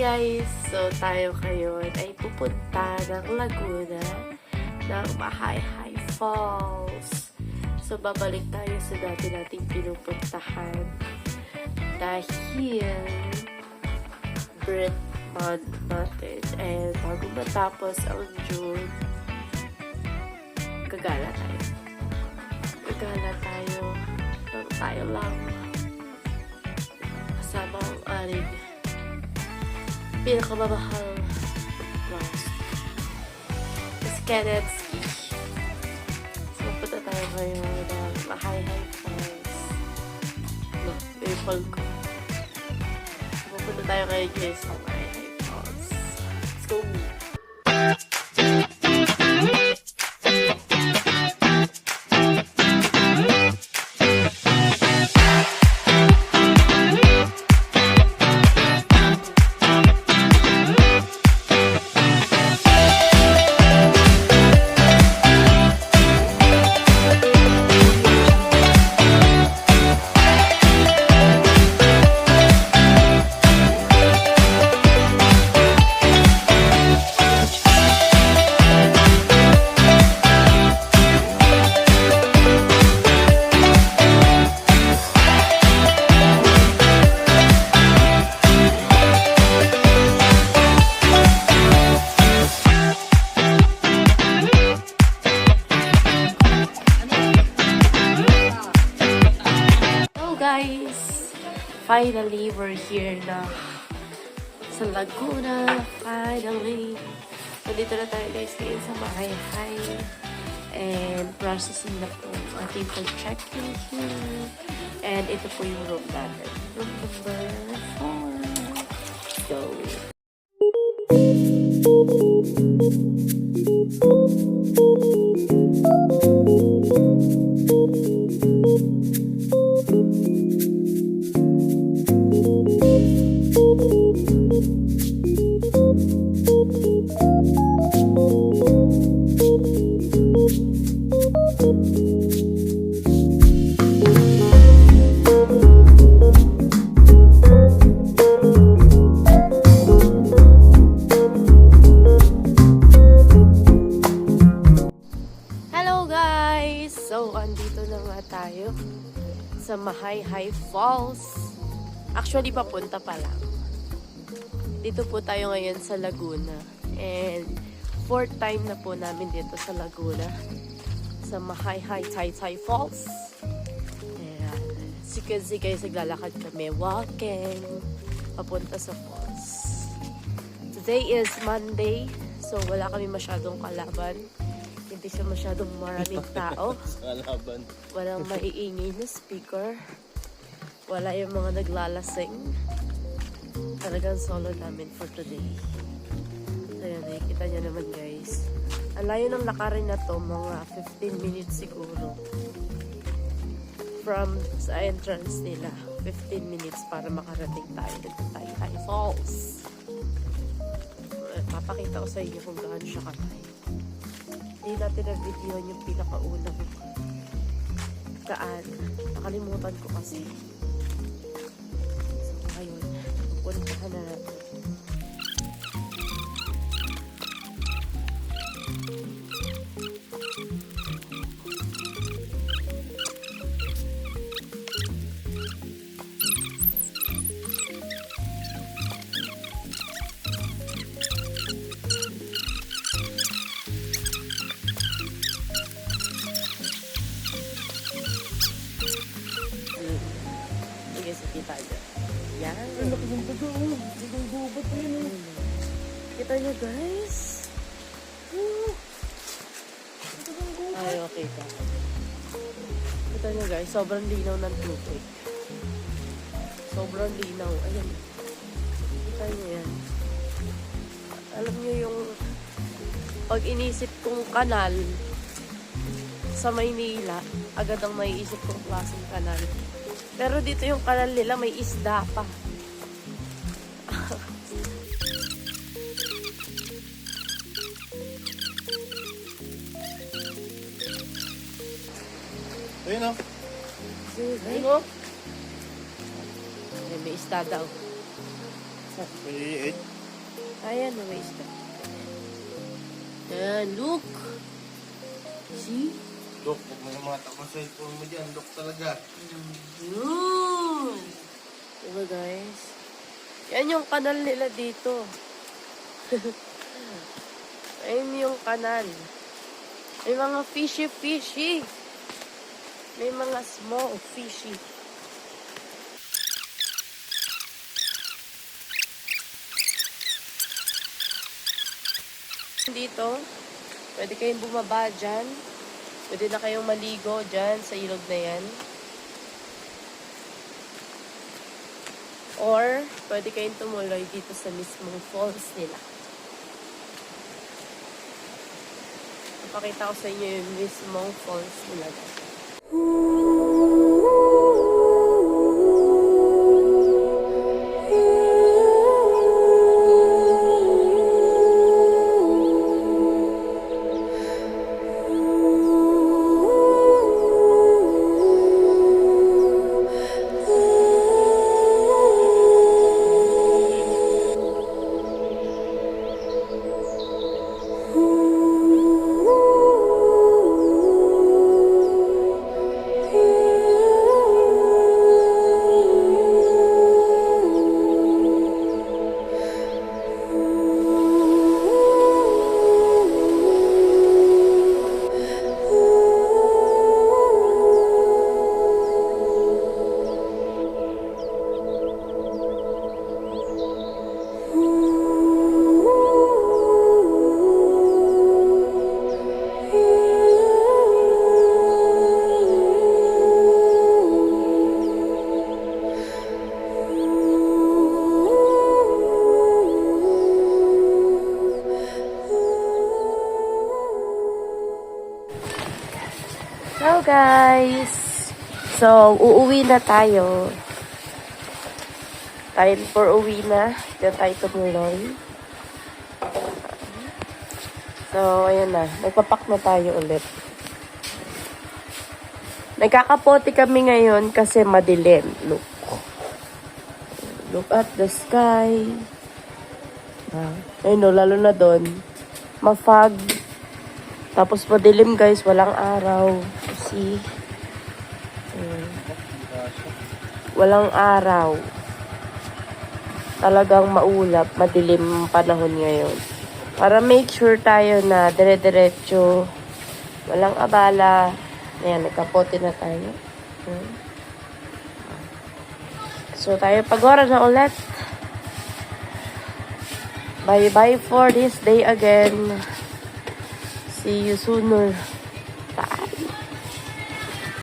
guys! So, tayo ngayon ay pupunta ng Laguna ng Mahayhay Falls. So, babalik tayo sa dati nating pinupuntahan dahil birth month natin. And bago matapos ang June, gagala tayo. Gagala tayo ng tayo lang. Kasama ang aring pinakamamahal lost. It's Kenneth Ski. So, punta tayo ngayon ng Mahayhay Falls. No, ipal ko. So, punta tayo ngayon guys sa Mahayhay Falls. Let's go! Guys, finally we're here na sa Laguna. Finally, nandito na tayo guys ngayon sa Mahayhay, and processing na po ating pag-check-in here. And ito po yung room natin, room number 4. Let's go. So, andito na nga tayo sa Mahayhay Falls. Actually, papunta pa lang. Dito po tayo ngayon sa Laguna. And 4th time na po namin dito sa Laguna. Sa Mahayhay Falls. Ayan. Kasi guys, naglalakad kami. Walking. Papunta sa falls. Today is Monday. So, wala kami masyadong kalaban. Hindi siya masyadong maraming tao. Walang maiingay na speaker. Wala yung mga naglalasing. Talagang solo namin for today. So yan, nakikita nyo naman guys. Ang layo ng lakarin na to, mga 15 minutes siguro. From sa entrance nila, 15 minutes para makarating tayo dito tayo Mahayhay Falls. Papakita ko sa inyo kung gaano siya katay. Hindi natin na-video yung pinakaunang kaan. Nakalimutan ko kasi. So, ngayon, pupuntahan na natin. Kita nyo. Yan. Ang laki ng baga, oh. Ang gubat yun, oh. Kita nyo, guys. Ay, okay ka. Kita nyo, guys. Sobrang linaw ng tubig. Sobrang linaw. Ayan. Kita nyo yan. Alam nyo yung pag inisip kong kanal sa Maynila, agad ang maiisip kong klaseng kanal. Pero dito yung kanal nila, may isda pa. Ayun, oh. Ayun, oh. May isda daw. May 8. Ayan, waste na. Ayan, look. See? Dok, huwag mo yung mga takong cellphone mo dyan. Dok talaga. Yun! Diba guys? Yan yung kanal nila dito. Ayun yung kanal. May mga fishy. May mga small fishy. Dito, pwede kayong bumaba dyan. Pwede na kayong maligo dyan sa ilog na yan. Or, pwede kayong tumuloy dito sa mismong falls nila. Ipakita ko sa inyo yung mismong falls nila. Hello guys! So, uuwi na tayo. Time for uwi na. Diyan tayo tumuloy. So, ayan na. Nagpapak na tayo ulit. Nagkakapote kami ngayon kasi madilim. Look. Look at the sky. Ayun o, lalo na doon. Mafag. Tapos madilim guys, walang araw. See? Walang araw. Talagang maulap, madilim ang panahon ngayon. Para make sure tayo na dire-diretso, walang abala. Ayan, nagkapote na tayo. So, tayo pag-ora na ulit. Bye-bye for this day again. See you sooner. Bye.